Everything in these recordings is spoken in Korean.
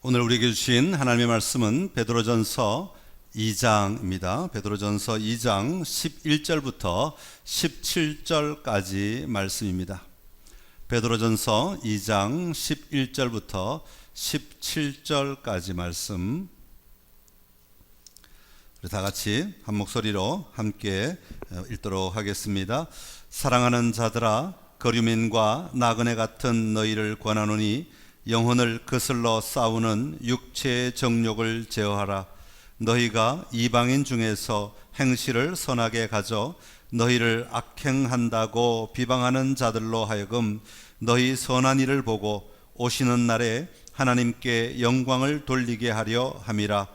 오늘 우리에게 주신 하나님의 말씀은 베드로전서 2장입니다. 베드로전서 2장 11절부터 17절까지 말씀입니다. 베드로전서 2장 11절부터 17절까지 말씀, 우리 다 같이 한 목소리로 함께 읽도록 하겠습니다. 사랑하는 자들아, 거류민과 나그네 같은 너희를 권하노니 영혼을 거슬러 싸우는 육체의 정욕을 제어하라. 너희가 이방인 중에서 행실을 선하게 가져 너희를 악행한다고 비방하는 자들로 하여금 너희 선한 일을 보고 오시는 날에 하나님께 영광을 돌리게 하려 함이라.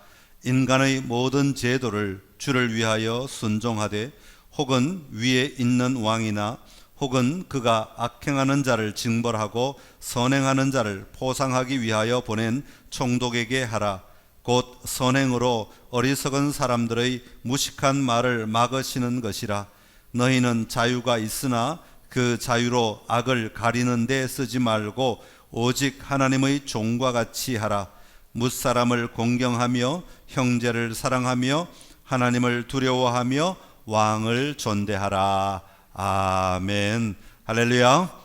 인간의 모든 제도를 주를 위하여 순종하되, 혹은 위에 있는 왕이나 혹은 그가 악행하는 자를 징벌하고 선행하는 자를 포상하기 위하여 보낸 총독에게 하라. 곧 선행으로 어리석은 사람들의 무식한 말을 막으시는 것이라. 너희는 자유가 있으나 그 자유로 악을 가리는 데 쓰지 말고 오직 하나님의 종과 같이 하라. 뭇사람을 공경하며 형제를 사랑하며 하나님을 두려워하며 왕을 존대하라. 아멘. 할렐루야.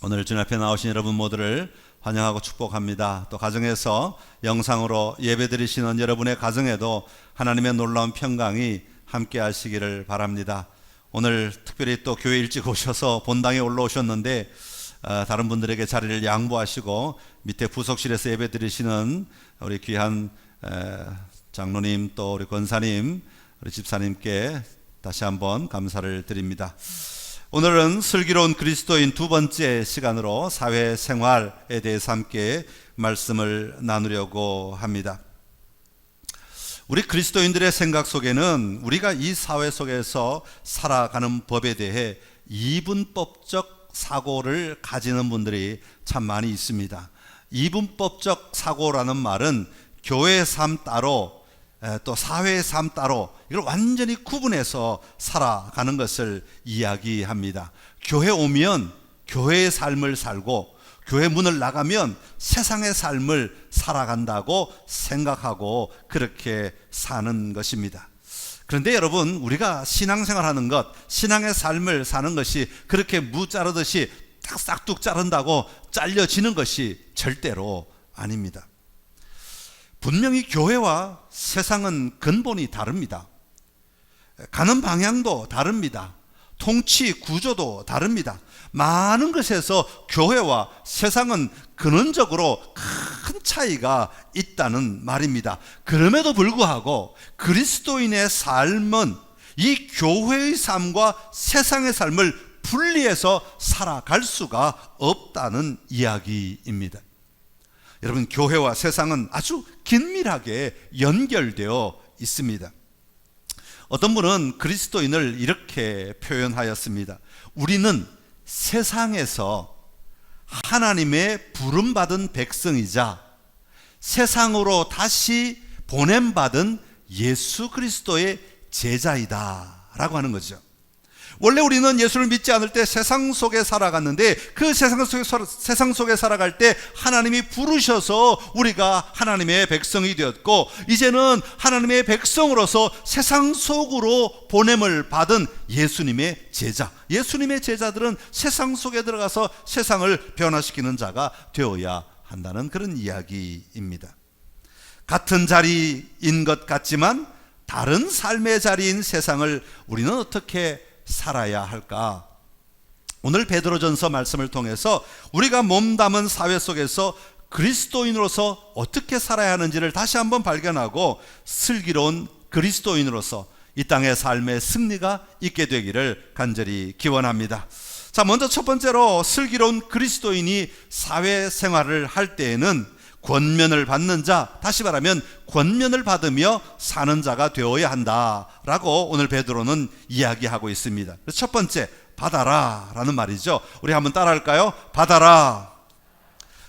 오늘 주님 앞에 나오신 여러분 모두를 환영하고 축복합니다. 또 가정에서 영상으로 예배드리시는 여러분의 가정에도 하나님의 놀라운 평강이 함께 하시기를 바랍니다. 오늘 특별히 또 교회 일찍 오셔서 본당에 올라오셨는데 다른 분들에게 자리를 양보하시고 밑에 부속실에서 예배드리시는 우리 귀한 장로님, 또 우리 권사님, 우리 집사님께 다시 한번 감사를 드립니다. 오늘은 슬기로운 그리스도인 두 번째 시간으로 사회생활에 대해서 함께 말씀을 나누려고 합니다. 우리 그리스도인들의 생각 속에는 우리가 이 사회 속에서 살아가는 법에 대해 이분법적 사고를 가지는 분들이 참 많이 있습니다. 이분법적 사고라는 말은 교회의 삶 따로 또 사회의 삶 따로 이걸 완전히 구분해서 살아가는 것을 이야기합니다. 교회 오면 교회의 삶을 살고 교회 문을 나가면 세상의 삶을 살아간다고 생각하고 그렇게 사는 것입니다. 그런데 여러분, 우리가 신앙생활하는 것, 신앙의 삶을 사는 것이 그렇게 무 자르듯이 딱 싹둑 자른다고 잘려지는 것이 절대로 아닙니다. 분명히 교회와 세상은 근본이 다릅니다. 가는 방향도 다릅니다. 통치 구조도 다릅니다. 많은 것에서 교회와 세상은 근원적으로 큰 차이가 있다는 말입니다. 그럼에도 불구하고 그리스도인의 삶은 이 교회의 삶과 세상의 삶을 분리해서 살아갈 수가 없다는 이야기입니다. 여러분, 교회와 세상은 아주 긴밀하게 연결되어 있습니다. 어떤 분은 그리스도인을 이렇게 표현하였습니다. 우리는 세상에서 하나님의 부름받은 백성이자 세상으로 다시 보냄받은 예수 그리스도의 제자이다 라고 하는 거죠. 원래 우리는 예수를 믿지 않을 때 세상 속에 살아갔는데, 그 세상 속에 살아갈 때 하나님이 부르셔서 우리가 하나님의 백성이 되었고, 이제는 하나님의 백성으로서 세상 속으로 보냄을 받은 예수님의 제자, 예수님의 제자들은 세상 속에 들어가서 세상을 변화시키는 자가 되어야 한다는 그런 이야기입니다. 같은 자리인 것 같지만 다른 삶의 자리인 세상을 우리는 어떻게 살아야 할까? 오늘 베드로전서 말씀을 통해서 우리가 몸담은 사회 속에서 그리스도인으로서 어떻게 살아야 하는지를 다시 한번 발견하고 슬기로운 그리스도인으로서 이 땅의 삶의 승리가 있게 되기를 간절히 기원합니다. 자, 먼저 첫 번째로 슬기로운 그리스도인이 사회생활을 할 때에는 권면을 받는 자, 다시 말하면 권면을 받으며 사는 자가 되어야 한다라고 오늘 베드로는 이야기하고 있습니다. 그래서 첫 번째, 받아라 라는 말이죠. 우리 한번 따라할까요? 받아라.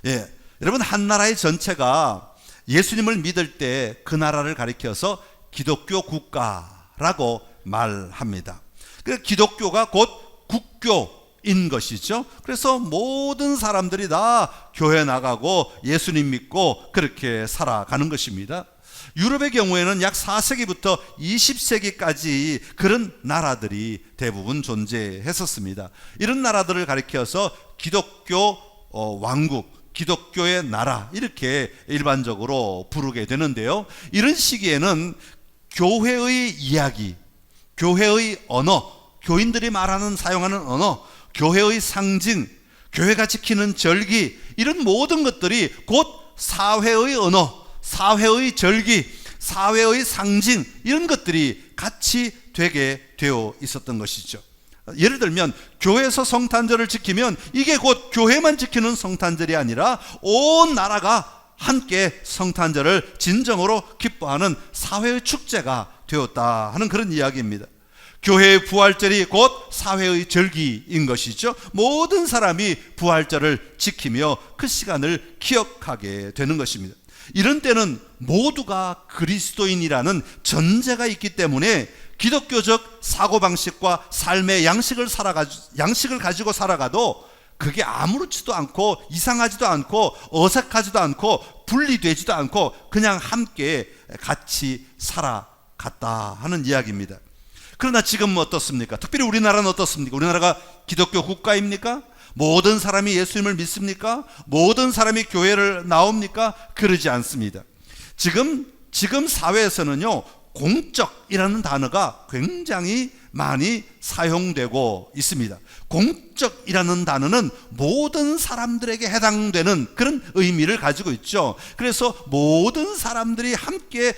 예, 여러분, 한 나라의 전체가 예수님을 믿을 때 그 나라를 가리켜서 기독교 국가라고 말합니다. 그 기독교가 곧 국교, 인 것이죠. 그래서 모든 사람들이 다 교회 나가고 예수님 믿고 그렇게 살아가는 것입니다. 유럽의 경우에는 약 4세기부터 20세기까지 그런 나라들이 대부분 존재했었습니다. 이런 나라들을 가리켜서 기독교 왕국, 기독교의 나라 이렇게 일반적으로 부르게 되는데요. 이런 시기에는 교회의 이야기, 교회의 언어, 교인들이 말하는 사용하는 언어, 교회의 상징, 교회가 지키는 절기 이런 모든 것들이 곧 사회의 언어, 사회의 절기, 사회의 상징 이런 것들이 같이 되게 되어 있었던 것이죠. 예를 들면 교회에서 성탄절을 지키면 이게 곧 교회만 지키는 성탄절이 아니라 온 나라가 함께 성탄절을 진정으로 기뻐하는 사회의 축제가 되었다 하는 그런 이야기입니다. 교회의 부활절이 곧 사회의 절기인 것이죠. 모든 사람이 부활절을 지키며 그 시간을 기억하게 되는 것입니다. 이런 때는 모두가 그리스도인이라는 전제가 있기 때문에 기독교적 사고방식과 삶의 양식을 가지고 살아가도 그게 아무렇지도 않고 이상하지도 않고 어색하지도 않고 분리되지도 않고 그냥 함께 같이 살아갔다 하는 이야기입니다. 그러나 지금 어떻습니까? 특별히 우리나라는 어떻습니까? 우리나라가 기독교 국가입니까? 모든 사람이 예수님을 믿습니까? 모든 사람이 교회를 나옵니까? 그러지 않습니다. 지금 사회에서는요, 공적이라는 단어가 굉장히 많이 사용되고 있습니다. 공적이라는 단어는 모든 사람들에게 해당되는 그런 의미를 가지고 있죠. 그래서 모든 사람들이 함께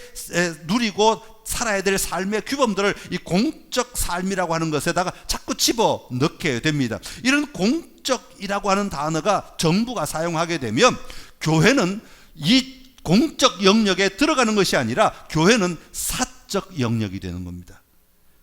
누리고 살아야 될 삶의 규범들을 이 공적 삶이라고 하는 것에다가 자꾸 집어넣게 됩니다. 이런 공적이라고 하는 단어가 정부가 사용하게 되면 교회는 이 공적 영역에 들어가는 것이 아니라 교회는 사적 영역이 되는 겁니다.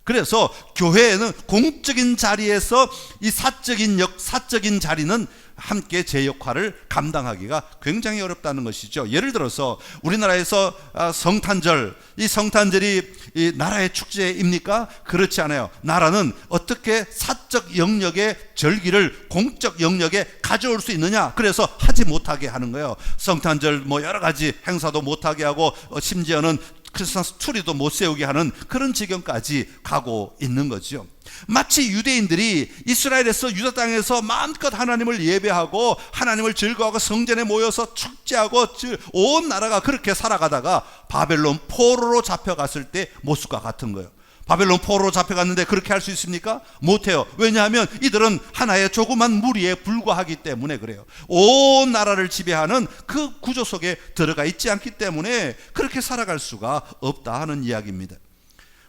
그래서 교회에는 공적인 자리에서 이 사적인 자리는 함께 제 역할을 감당하기가 굉장히 어렵다는 것이죠. 예를 들어서 우리나라에서 성탄절, 이 성탄절이 이 나라의 축제입니까? 그렇지 않아요. 나라는 어떻게 사적 영역의 절기를 공적 영역에 가져올 수 있느냐? 그래서 하지 못하게 하는 거예요. 성탄절 여러 가지 행사도 못하게 하고 심지어는 크리스마스 트리도 못 세우게 하는 그런 지경까지 가고 있는 거죠. 마치 유대인들이 이스라엘에서 유다 땅에서 마음껏 하나님을 예배하고 하나님을 즐거워하고 성전에 모여서 축제하고 온 나라가 그렇게 살아가다가 바벨론 포로로 잡혀갔을 때 모습과 같은 거예요. 바벨론 포로로 잡혀갔는데 그렇게 할 수 있습니까? 못해요. 왜냐하면 이들은 하나의 조그만 무리에 불과하기 때문에 그래요. 온 나라를 지배하는 그 구조 속에 들어가 있지 않기 때문에 그렇게 살아갈 수가 없다 하는 이야기입니다.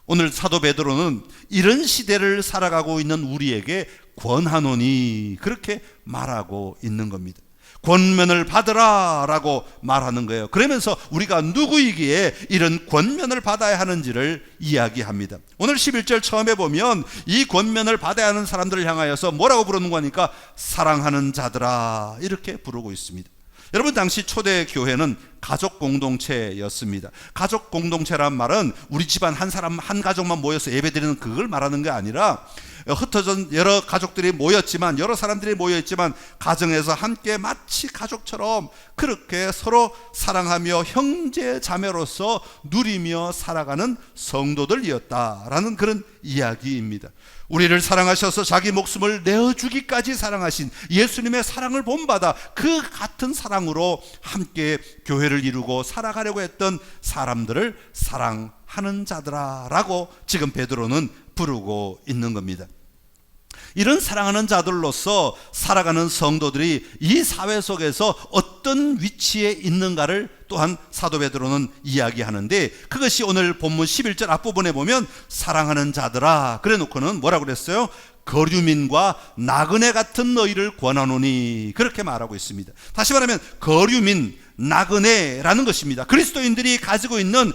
오늘 사도 베드로는 이런 시대를 살아가고 있는 우리에게 권하노니 그렇게 말하고 있는 겁니다. 권면을 받으라 라고 말하는 거예요. 그러면서 우리가 누구이기에 이런 권면을 받아야 하는지를 이야기합니다. 오늘 11절 처음에 보면 이 권면을 받아야 하는 사람들을 향하여서 뭐라고 부르는 거니까 사랑하는 자들아 이렇게 부르고 있습니다. 여러분, 당시 초대 교회는 가족 공동체였습니다. 가족 공동체란 말은 우리 집안 한 사람 한 가족만 모여서 예배드리는 그걸 말하는 게 아니라 흩어진 여러 가족들이 모였지만, 여러 사람들이 모여있지만 가정에서 함께 마치 가족처럼 그렇게 서로 사랑하며 형제 자매로서 누리며 살아가는 성도들이었다라는 그런 이야기입니다. 우리를 사랑하셔서 자기 목숨을 내어주기까지 사랑하신 예수님의 사랑을 본받아 그 같은 사랑으로 함께 교회를 이루고 살아가려고 했던 사람들을 사랑하는 자들아 라고 지금 베드로는 부르고 있는 겁니다. 이런 사랑하는 자들로서 살아가는 성도들이 이 사회 속에서 어떤 위치에 있는가를 또한 사도 베드로는 이야기하는데, 그것이 오늘 본문 11절 앞부분에 보면 사랑하는 자들아 그래 놓고는 뭐라고 그랬어요? 거류민과 나그네 같은 너희를 권하노니 그렇게 말하고 있습니다. 다시 말하면 거류민, 나그네라는 것입니다. 그리스도인들이 가지고 있는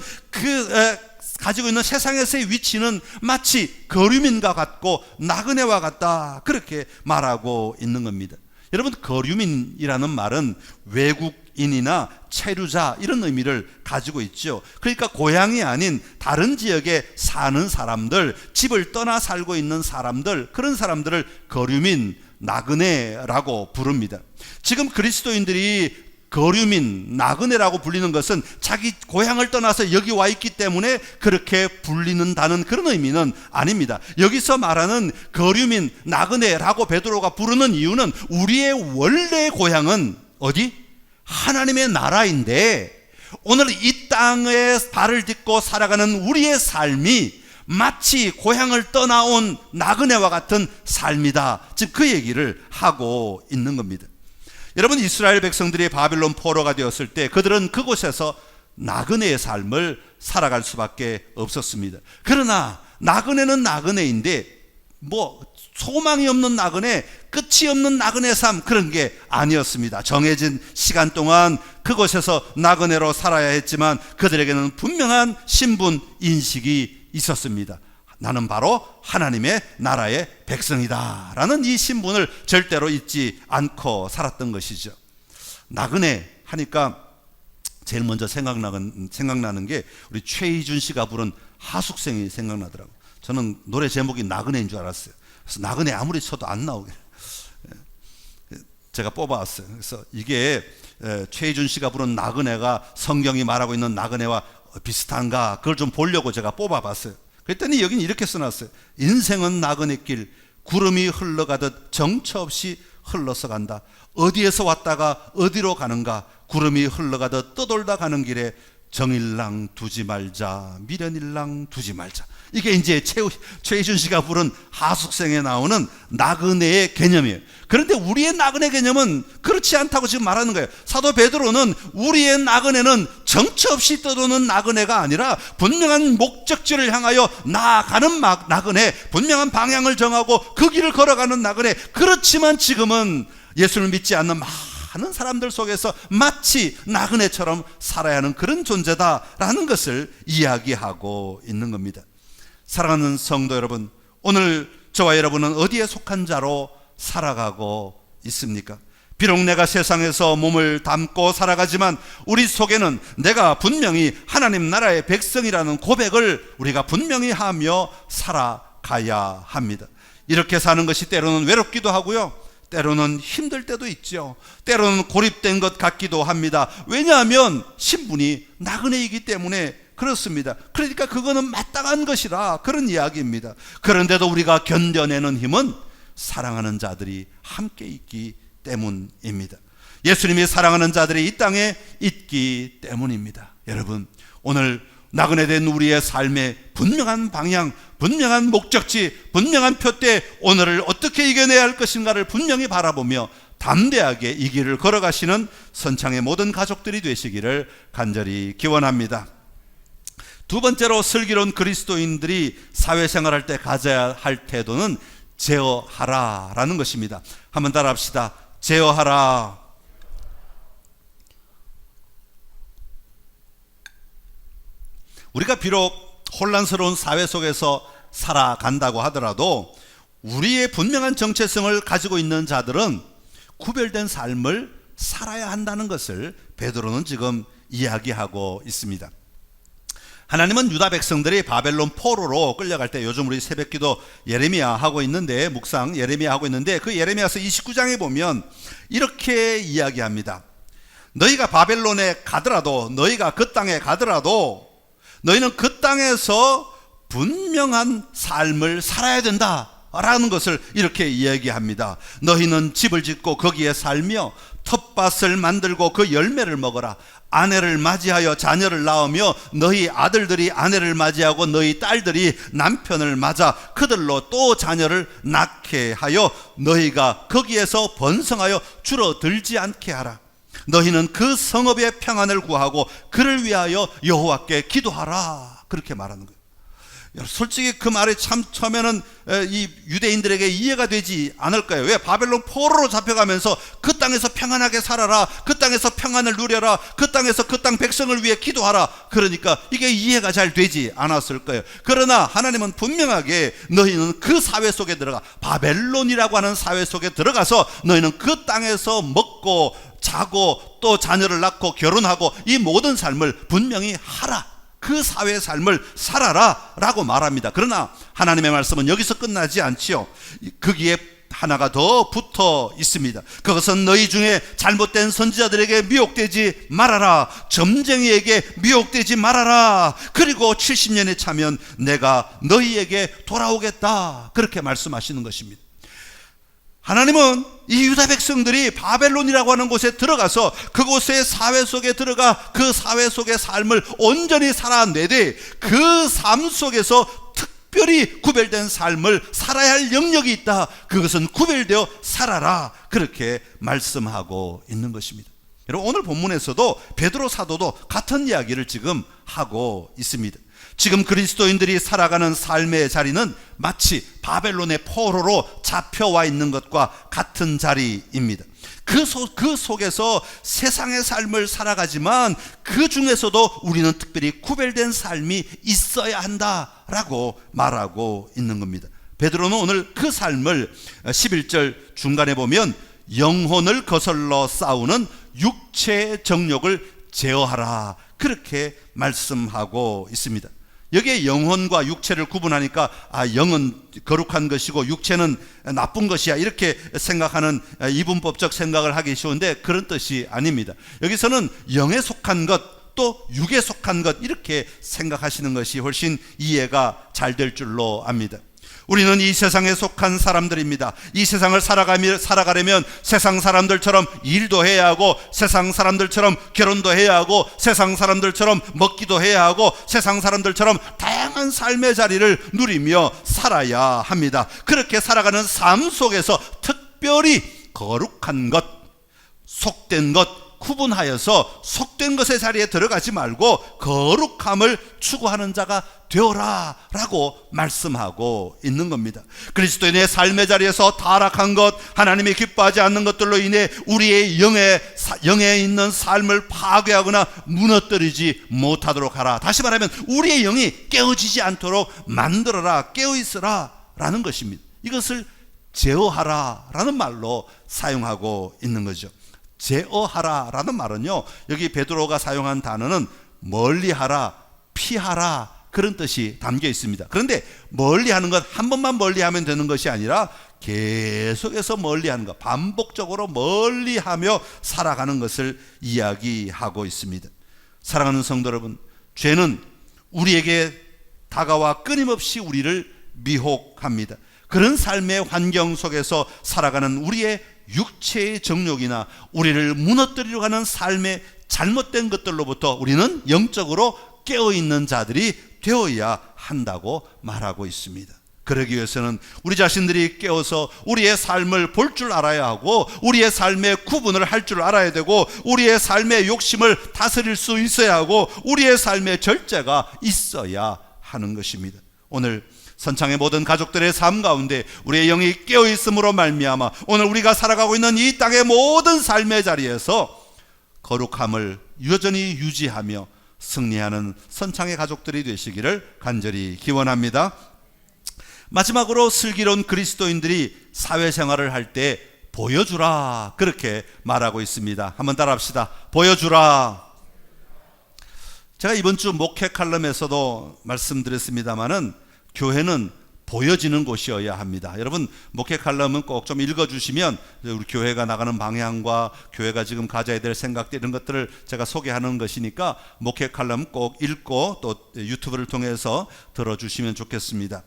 세상에서의 위치는 마치 거류민과 같고 나그네와 같다 그렇게 말하고 있는 겁니다. 여러분, 거류민이라는 말은 외국인이나 체류자 이런 의미를 가지고 있죠. 그러니까 고향이 아닌 다른 지역에 사는 사람들, 집을 떠나 살고 있는 사람들, 그런 사람들을 거류민, 나그네라고 부릅니다. 지금 그리스도인들이 거류민, 나그네라고 불리는 것은 자기 고향을 떠나서 여기 와 있기 때문에 그렇게 불리는다는 그런 의미는 아닙니다. 여기서 말하는 거류민, 나그네라고 베드로가 부르는 이유는 우리의 원래 고향은 어디? 하나님의 나라인데 오늘 이 땅에 발을 딛고 살아가는 우리의 삶이 마치 고향을 떠나온 나그네와 같은 삶이다. 즉 그 얘기를 하고 있는 겁니다. 여러분, 이스라엘 백성들이 바벨론 포로가 되었을 때 그들은 그곳에서 나그네의 삶을 살아갈 수밖에 없었습니다. 그러나 나그네는 나그네인데 소망이 없는 나그네, 끝이 없는 나그네 삶, 그런 게 아니었습니다. 정해진 시간 동안 그곳에서 나그네로 살아야 했지만 그들에게는 분명한 신분 인식이 있었습니다. 나는 바로 하나님의 나라의 백성이다 라는 이 신분을 절대로 잊지 않고 살았던 것이죠. 나그네 하니까 제일 먼저 생각나는 게 우리 최희준 씨가 부른 하숙생이 생각나더라고요. 저는 노래 제목이 나그네인 줄 알았어요. 그래서 나그네 아무리 쳐도 안 나오게 제가 뽑아왔어요. 그래서 이게 최희준 씨가 부른 나그네가 성경이 말하고 있는 나그네와 비슷한가 그걸 좀 보려고 제가 뽑아봤어요. 그랬더니 여긴 이렇게 써놨어요. 인생은 나그네길, 구름이 흘러가듯 정처 없이 흘러서 간다. 어디에서 왔다가 어디로 가는가? 구름이 흘러가듯 떠돌다 가는 길에 정일랑 두지 말자, 미련일랑 두지 말자. 이게 이제 최희준 씨가 부른 하숙생에 나오는 나그네의 개념이에요. 그런데 우리의 나그네 개념은 그렇지 않다고 지금 말하는 거예요. 사도 베드로는 우리의 나그네는 정처 없이 떠도는 나그네가 아니라 분명한 목적지를 향하여 나아가는 나그네, 분명한 방향을 정하고 그 길을 걸어가는 나그네. 그렇지만 지금은 예수를 믿지 않는 많은 사람들 속에서 마치 나그네처럼 살아야 하는 그런 존재다라는 것을 이야기하고 있는 겁니다. 사랑하는 성도 여러분, 오늘 저와 여러분은 어디에 속한 자로 살아가고 있습니까? 비록 내가 세상에서 몸을 담고 살아가지만 우리 속에는 내가 분명히 하나님 나라의 백성이라는 고백을 우리가 분명히 하며 살아가야 합니다. 이렇게 사는 것이 때로는 외롭기도 하고요, 때로는 힘들 때도 있죠. 때로는 고립된 것 같기도 합니다. 왜냐하면 신분이 나그네이기 때문에 그렇습니다. 그러니까 그거는 마땅한 것이라 그런 이야기입니다. 그런데도 우리가 견뎌내는 힘은 사랑하는 자들이 함께 있기 때문입니다. 예수님이 사랑하는 자들이 이 땅에 있기 때문입니다. 여러분, 오늘 나그네된 우리의 삶의 분명한 방향, 분명한 목적지, 분명한 표대, 오늘을 어떻게 이겨내야 할 것인가를 분명히 바라보며 담대하게 이 길을 걸어가시는 선창의 모든 가족들이 되시기를 간절히 기원합니다. 두 번째로, 슬기로운 그리스도인들이 사회생활할 때 가져야 할 태도는 제어하라라는 것입니다. 한번 따라합시다. 제어하라. 우리가 비록 혼란스러운 사회 속에서 살아간다고 하더라도 우리의 분명한 정체성을 가지고 있는 자들은 구별된 삶을 살아야 한다는 것을 베드로는 지금 이야기하고 있습니다. 하나님은 유다 백성들이 바벨론 포로로 끌려갈 때, 요즘 우리 새벽기도 예레미야 하고 있는데, 묵상 예레미야 하고 있는데, 그 예레미야서 29장에 보면 이렇게 이야기합니다. 너희가 바벨론에 가더라도, 너희가 그 땅에 가더라도 너희는 그 땅에서 분명한 삶을 살아야 된다 라는 것을 이렇게 이야기합니다. 너희는 집을 짓고 거기에 살며 텃밭을 만들고 그 열매를 먹어라. 아내를 맞이하여 자녀를 낳으며 너희 아들들이 아내를 맞이하고 너희 딸들이 남편을 맞아 그들로 또 자녀를 낳게 하여 너희가 거기에서 번성하여 줄어들지 않게 하라. 너희는 그 성읍의 평안을 구하고 그를 위하여 여호와께 기도하라. 그렇게 말하는 거예요. 솔직히 그 말이 참 처음에는 이 유대인들에게 이해가 되지 않을 거예요. 왜? 바벨론 포로로 잡혀가면서 그 땅에서 평안하게 살아라, 그 땅에서 평안을 누려라, 그 땅에서 그 땅 백성을 위해 기도하라. 그러니까 이게 이해가 잘 되지 않았을 거예요. 그러나 하나님은 분명하게 너희는 그 사회 속에 들어가, 바벨론이라고 하는 사회 속에 들어가서 너희는 그 땅에서 먹고 자고 또 자녀를 낳고 결혼하고 이 모든 삶을 분명히 하라. 그 사회의 삶을 살아라 라고 말합니다. 그러나 하나님의 말씀은 여기서 끝나지 않지요. 거기에 하나가 더 붙어 있습니다. 그것은 너희 중에 잘못된 선지자들에게 미혹되지 말아라. 점쟁이에게 미혹되지 말아라. 그리고 70년이 차면 내가 너희에게 돌아오겠다. 그렇게 말씀하시는 것입니다. 하나님은 이 유다 백성들이 바벨론이라고 하는 곳에 들어가서 그곳의 사회 속에 들어가 그 사회 속의 삶을 온전히 살아내되 그 삶 속에서 특별히 구별된 삶을 살아야 할 영역이 있다. 그것은 구별되어 살아라. 그렇게 말씀하고 있는 것입니다. 여러분, 오늘 본문에서도 베드로 사도도 같은 이야기를 지금 하고 있습니다. 지금 그리스도인들이 살아가는 삶의 자리는 마치 바벨론의 포로로 잡혀와 있는 것과 같은 자리입니다. 그 속에서 세상의 삶을 살아가지만 그 중에서도 우리는 특별히 구별된 삶이 있어야 한다라고 말하고 있는 겁니다. 베드로는 오늘 그 삶을 11절 중간에 보면 영혼을 거슬러 싸우는 육체의 정욕을 제어하라. 그렇게 말씀하고 있습니다. 여기에 영혼과 육체를 구분하니까 영은 거룩한 것이고 육체는 나쁜 것이야, 이렇게 생각하는 이분법적 생각을 하기 쉬운데 그런 뜻이 아닙니다. 여기서는 영에 속한 것, 또 육에 속한 것, 이렇게 생각하시는 것이 훨씬 이해가 잘 될 줄로 압니다. 우리는 이 세상에 속한 사람들입니다. 이 세상을 살아가려면 세상 사람들처럼 일도 해야 하고, 세상 사람들처럼 결혼도 해야 하고, 세상 사람들처럼 먹기도 해야 하고, 세상 사람들처럼 다양한 삶의 자리를 누리며 살아야 합니다. 그렇게 살아가는 삶 속에서 특별히 거룩한 것, 속된 것 구분하여서 속된 것의 자리에 들어가지 말고 거룩함을 추구하는 자가 되어라 라고 말씀하고 있는 겁니다. 그리스도인의 삶의 자리에서 타락한 것, 하나님이 기뻐하지 않는 것들로 인해 우리의 영에 있는 삶을 파괴하거나 무너뜨리지 못하도록 하라. 다시 말하면 우리의 영이 깨어지지 않도록 만들어라, 깨어있으라 라는 것입니다. 이것을 제어하라 라는 말로 사용하고 있는 거죠. 제어하라 라는 말은요, 여기 베드로가 사용한 단어는 멀리하라, 피하라, 그런 뜻이 담겨 있습니다. 그런데 멀리하는 것, 한 번만 멀리하면 되는 것이 아니라 계속해서 멀리하는 것, 반복적으로 멀리하며 살아가는 것을 이야기하고 있습니다. 사랑하는 성도 여러분, 죄는 우리에게 다가와 끊임없이 우리를 미혹합니다. 그런 삶의 환경 속에서 살아가는 우리의 육체의 정욕이나 우리를 무너뜨리려고 하는 삶의 잘못된 것들로부터 우리는 영적으로 깨어있는 자들이 되어야 한다고 말하고 있습니다. 그러기 위해서는 우리 자신들이 깨어서 우리의 삶을 볼 줄 알아야 하고, 우리의 삶의 구분을 할 줄 알아야 되고, 우리의 삶의 욕심을 다스릴 수 있어야 하고, 우리의 삶의 절제가 있어야 하는 것입니다. 오늘 선창의 모든 가족들의 삶 가운데 우리의 영이 깨어있음으로 말미암아 오늘 우리가 살아가고 있는 이 땅의 모든 삶의 자리에서 거룩함을 여전히 유지하며 승리하는 선창의 가족들이 되시기를 간절히 기원합니다. 마지막으로 슬기로운 그리스도인들이 사회생활을 할 때 보여주라, 그렇게 말하고 있습니다. 한번 따라합시다. 보여주라. 제가 이번 주 목회 칼럼에서도 말씀드렸습니다마는 교회는 보여지는 곳이어야 합니다. 여러분, 목회 칼럼은 꼭 좀 읽어주시면 우리 교회가 나가는 방향과 교회가 지금 가져야 될 생각들, 이런 것들을 제가 소개하는 것이니까 목회 칼럼 꼭 읽고 또 유튜브를 통해서 들어주시면 좋겠습니다.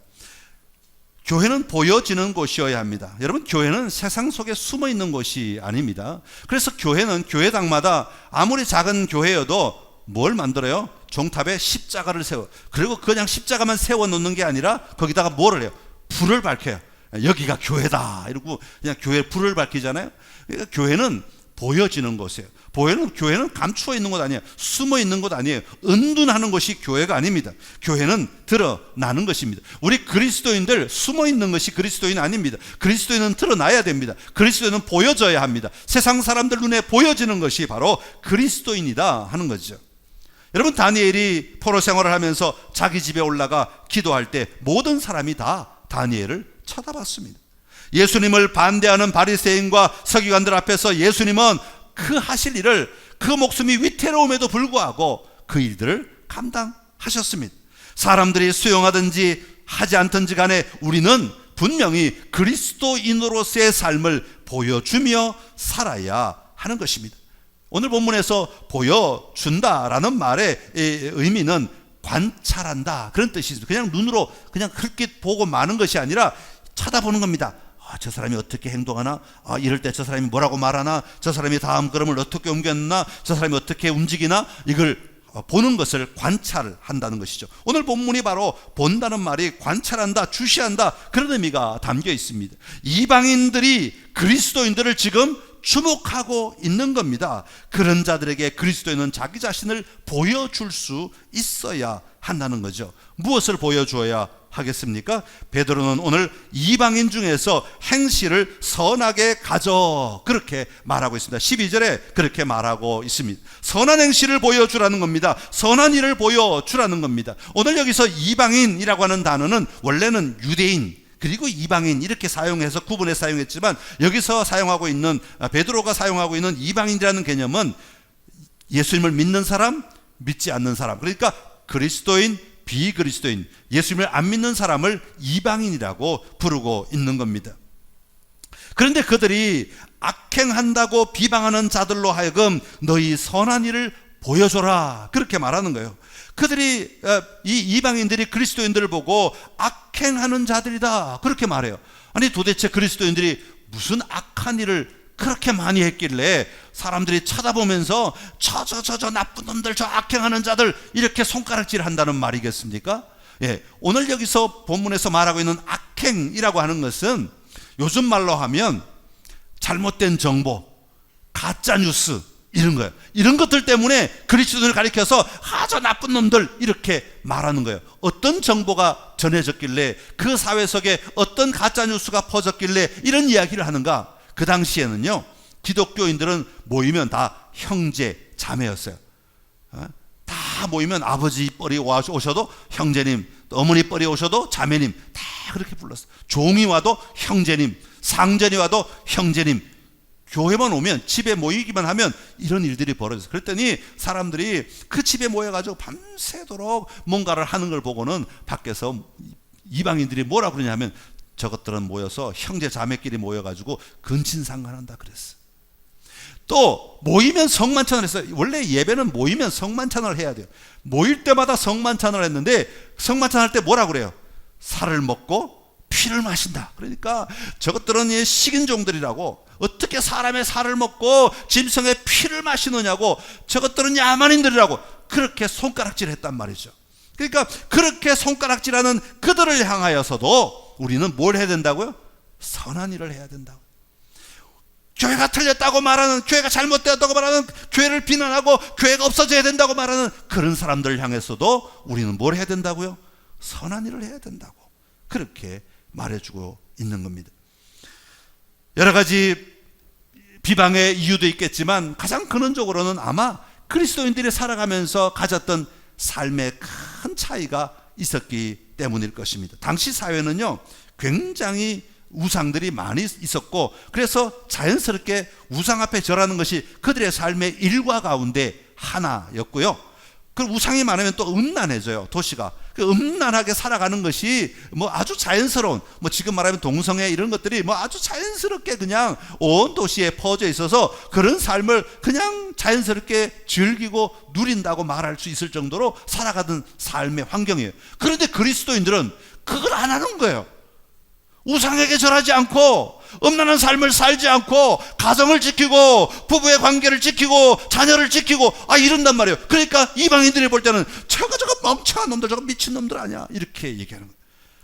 교회는 보여지는 곳이어야 합니다. 여러분, 교회는 세상 속에 숨어 있는 곳이 아닙니다. 그래서 교회는 교회당마다 아무리 작은 교회여도 뭘 만들어요? 종탑에 십자가를 세워. 그리고 그냥 십자가만 세워놓는 게 아니라 거기다가 뭐를 해요? 불을 밝혀요. 여기가 교회다 이러고 그냥 교회 불을 밝히잖아요. 그러니까 교회는 보여지는 곳이에요. 교회는 감추어 있는 곳 아니에요. 숨어 있는 곳 아니에요. 은둔하는 것이 교회가 아닙니다. 교회는 드러나는 것입니다. 우리 그리스도인들 숨어 있는 것이 그리스도인 아닙니다. 그리스도인은 드러나야 됩니다. 그리스도인은 보여져야 합니다. 세상 사람들 눈에 보여지는 것이 바로 그리스도인이다 하는 거죠. 여러분, 다니엘이 포로 생활을 하면서 자기 집에 올라가 기도할 때 모든 사람이 다 다니엘을 쳐다봤습니다. 예수님을 반대하는 바리새인과 서기관들 앞에서 예수님은 그 하실 일을, 그 목숨이 위태로움에도 불구하고 그 일들을 감당하셨습니다. 사람들이 수용하든지 하지 않든지 간에 우리는 분명히 그리스도인으로서의 삶을 보여주며 살아야 하는 것입니다. 오늘 본문에서 보여준다라는 말의 의미는 관찰한다, 그런 뜻이 있습니다. 그냥 눈으로 그냥 흘낏 보고 마는 것이 아니라 쳐다보는 겁니다. 저 사람이 어떻게 행동하나, 이럴 때 저 사람이 뭐라고 말하나, 저 사람이 다음 걸음을 어떻게 옮겼나, 저 사람이 어떻게 움직이나, 이걸 보는 것을 관찰한다는 것이죠. 오늘 본문이 바로 본다는 말이 관찰한다, 주시한다, 그런 의미가 담겨 있습니다. 이방인들이 그리스도인들을 지금 주목하고 있는 겁니다. 그런 자들에게 그리스도인은 자기 자신을 보여줄 수 있어야 한다는 거죠. 무엇을 보여줘야 하겠습니까? 베드로는 오늘 이방인 중에서 행실을 선하게 가져, 그렇게 말하고 있습니다. 12절에 그렇게 말하고 있습니다. 선한 행실을 보여주라는 겁니다. 선한 일을 보여주라는 겁니다. 오늘 여기서 이방인이라고 하는 단어는 원래는 유대인 그리고 이방인 이렇게 사용해서 구분해 사용했지만, 여기서 사용하고 있는, 베드로가 사용하고 있는 이방인이라는 개념은 예수님을 믿는 사람, 믿지 않는 사람, 그러니까 그리스도인, 비그리스도인, 예수님을 안 믿는 사람을 이방인이라고 부르고 있는 겁니다. 그런데 그들이 악행한다고 비방하는 자들로 하여금 너희 선한 일을 보여줘라, 그렇게 말하는 거예요. 그들이, 이 이방인들이 그리스도인들을 보고 악행하는 자들이다, 그렇게 말해요. 아니 도대체 그리스도인들이 무슨 악한 일을 그렇게 많이 했길래 사람들이 쳐다보면서 저 나쁜 놈들, 저 악행하는 자들, 이렇게 손가락질 한다는 말이겠습니까? 예, 오늘 여기서 본문에서 말하고 있는 악행이라고 하는 것은 요즘 말로 하면 잘못된 정보, 가짜 뉴스, 이런 거예요. 이런 것들 때문에 그리스도인을 가리켜서 저 나쁜 놈들, 이렇게 말하는 거예요. 어떤 정보가 전해졌길래, 그 사회 속에 어떤 가짜 뉴스가 퍼졌길래 이런 이야기를 하는가? 그 당시에는요, 기독교인들은 모이면 다 형제 자매였어요. 다 모이면 아버지 뻘이 오셔도 형제님, 어머니 뻘이 오셔도 자매님, 다 그렇게 불렀어요. 종이 와도 형제님, 상전이 와도 형제님. 교회만 오면, 집에 모이기만 하면 이런 일들이 벌어졌어요. 그랬더니 사람들이 그 집에 모여가지고 밤새도록 뭔가를 하는 걸 보고는 밖에서 이방인들이 뭐라고 그러냐면, 저것들은 모여서 형제 자매끼리 모여가지고 근친상간한다 그랬어. 또 모이면 성만찬을 했어요. 원래 예배는 모이면 성만찬을 해야 돼요. 모일 때마다 성만찬을 했는데, 성만찬 할 때 뭐라고 그래요? 살을 먹고 피를 마신다. 그러니까 저것들은 식인종들이라고, 어떻게 사람의 살을 먹고 짐승의 피를 마시느냐고, 저것들은 야만인들이라고 그렇게 손가락질 했단 말이죠. 그러니까 그렇게 손가락질하는 그들을 향하여서도 우리는 뭘 해야 된다고요? 선한 일을 해야 된다고. 교회가 틀렸다고 말하는, 교회가 잘못되었다고 말하는, 교회를 비난하고 교회가 없어져야 된다고 말하는 그런 사람들을 향해서도 우리는 뭘 해야 된다고요? 선한 일을 해야 된다고, 그렇게 말해주고 있는 겁니다. 여러 가지 비방의 이유도 있겠지만, 가장 근원적으로는 아마 그리스도인들이 살아가면서 가졌던 삶의 큰 차이가 있었기 때문일 것입니다. 당시 사회는요, 굉장히 우상들이 많이 있었고, 그래서 자연스럽게 우상 앞에 절하는 것이 그들의 삶의 일과 가운데 하나였고요. 그 우상이 많으면 또 음란해져요, 도시가. 그 음란하게 살아가는 것이 뭐 아주 자연스러운, 뭐 지금 말하면 동성애 이런 것들이 뭐 아주 자연스럽게 그냥 온 도시에 퍼져 있어서 그런 삶을 그냥 자연스럽게 즐기고 누린다고 말할 수 있을 정도로 살아가던 삶의 환경이에요. 그런데 그리스도인들은 그걸 안 하는 거예요. 우상에게 절하지 않고, 음란한 삶을 살지 않고, 가정을 지키고, 부부의 관계를 지키고, 자녀를 지키고, 이런단 말이에요. 그러니까 이방인들이 볼 때는 저거 멍청한 놈들, 저거 미친 놈들 아니야, 이렇게 얘기하는 거예요.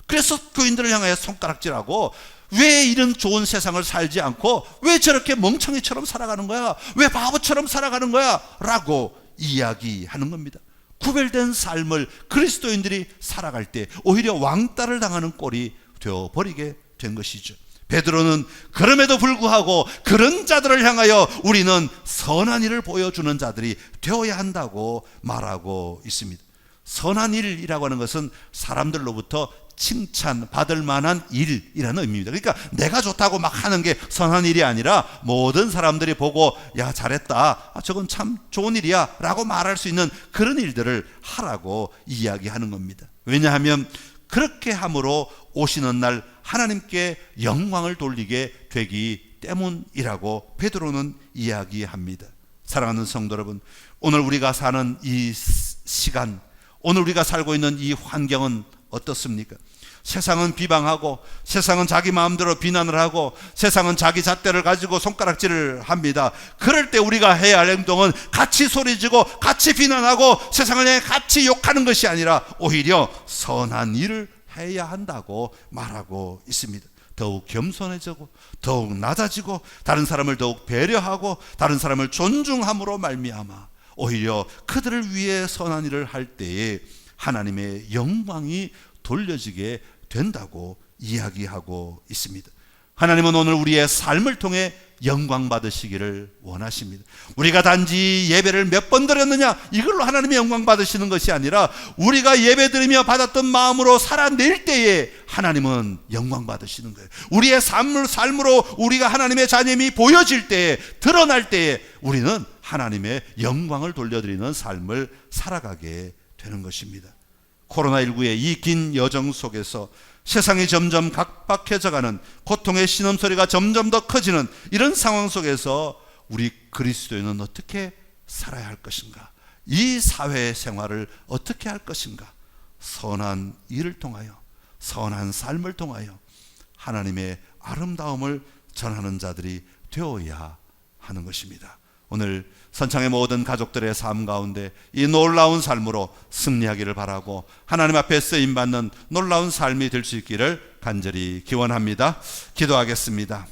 그래서 교인들을 향해 손가락질하고, 왜 이런 좋은 세상을 살지 않고 왜 저렇게 멍청이처럼 살아가는 거야, 왜 바보처럼 살아가는 거야 라고 이야기하는 겁니다. 구별된 삶을 그리스도인들이 살아갈 때 오히려 왕따를 당하는 꼴이 되어버리게 된 것이죠. 베드로는 그럼에도 불구하고 그런 자들을 향하여 우리는 선한 일을 보여주는 자들이 되어야 한다고 말하고 있습니다. 선한 일이라고 하는 것은 사람들로부터 칭찬받을 만한 일이라는 의미입니다. 그러니까 내가 좋다고 막 하는 게 선한 일이 아니라 모든 사람들이 보고 야 잘했다, 저건 참 좋은 일이야 라고 말할 수 있는 그런 일들을 하라고 이야기하는 겁니다. 왜냐하면 그렇게 함으로 오시는 날 하나님께 영광을 돌리게 되기 때문이라고 베드로는 이야기합니다. 사랑하는 성도 여러분, 오늘 우리가 사는 이 시간, 오늘 우리가 살고 있는 이 환경은 어떻습니까? 세상은 비방하고, 세상은 자기 마음대로 비난을 하고, 세상은 자기 잣대를 가지고 손가락질을 합니다. 그럴 때 우리가 해야 할 행동은 같이 소리지고 같이 비난하고 세상을 향해 같이 욕하는 것이 아니라 오히려 선한 일을 해야 한다고 말하고 있습니다. 더욱 겸손해지고 더욱 낮아지고 다른 사람을 더욱 배려하고 다른 사람을 존중함으로 말미암아 오히려 그들을 위해 선한 일을 할 때에 하나님의 영광이 돌려지게 된다고 이야기하고 있습니다. 하나님은 오늘 우리의 삶을 통해 영광 받으시기를 원하십니다. 우리가 단지 예배를 몇 번 드렸느냐 이걸로 하나님의 영광 받으시는 것이 아니라 우리가 예배 드리며 받았던 마음으로 살아낼 때에 하나님은 영광 받으시는 거예요. 우리의 삶으로 우리가 하나님의 자녀임이 보여질 때에, 드러날 때에 우리는 하나님의 영광을 돌려드리는 삶을 살아가게 되는 것입니다. 코로나19의 이 긴 여정 속에서 세상이 점점 각박해져가는, 고통의 신음소리가 점점 더 커지는 이런 상황 속에서 우리 그리스도인은 어떻게 살아야 할 것인가? 이 사회생활을 어떻게 할 것인가? 선한 일을 통하여, 선한 삶을 통하여 하나님의 아름다움을 전하는 자들이 되어야 하는 것입니다. 오늘 선창의 모든 가족들의 삶 가운데 이 놀라운 삶으로 승리하기를 바라고 하나님 앞에 쓰임받는 놀라운 삶이 될 수 있기를 간절히 기원합니다. 기도하겠습니다.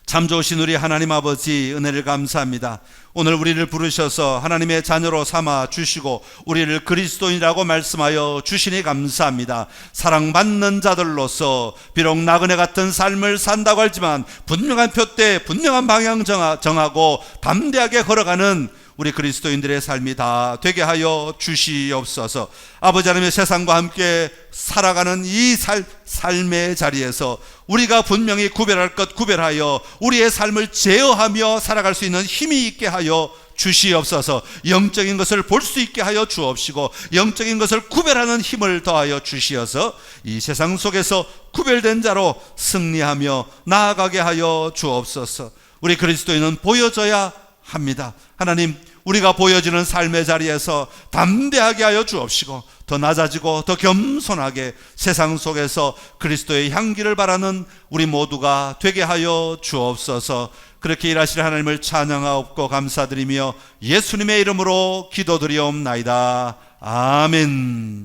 참 좋으신 우리 하나님 아버지, 은혜를 감사합니다. 오늘 우리를 부르셔서 하나님의 자녀로 삼아 주시고 우리를 그리스도인이라고 말씀하여 주시니 감사합니다. 사랑받는 자들로서 비록 나그네 같은 삶을 산다고 하지만 분명한 표대, 분명한 방향 정하고 담대하게 걸어가는 우리 그리스도인들의 삶이 다 되게 하여 주시옵소서. 아버지 하나님의 세상과 함께 살아가는 이 삶의 자리에서 우리가 분명히 구별할 것 구별하여 우리의 삶을 제어하며 살아갈 수 있는 힘이 있게 하여 주시옵소서. 영적인 것을 볼 수 있게 하여 주옵시고 영적인 것을 구별하는 힘을 더하여 주시어서 이 세상 속에서 구별된 자로 승리하며 나아가게 하여 주옵소서. 우리 그리스도인은 보여져야 합니다. 하나님, 우리가 보여지는 삶의 자리에서 담대하게 하여 주옵시고 더 낮아지고 더 겸손하게 세상 속에서 그리스도의 향기를 바라는 우리 모두가 되게 하여 주옵소서. 그렇게 일하실 하나님을 찬양하옵고 감사드리며 예수님의 이름으로 기도드리옵나이다. 아멘.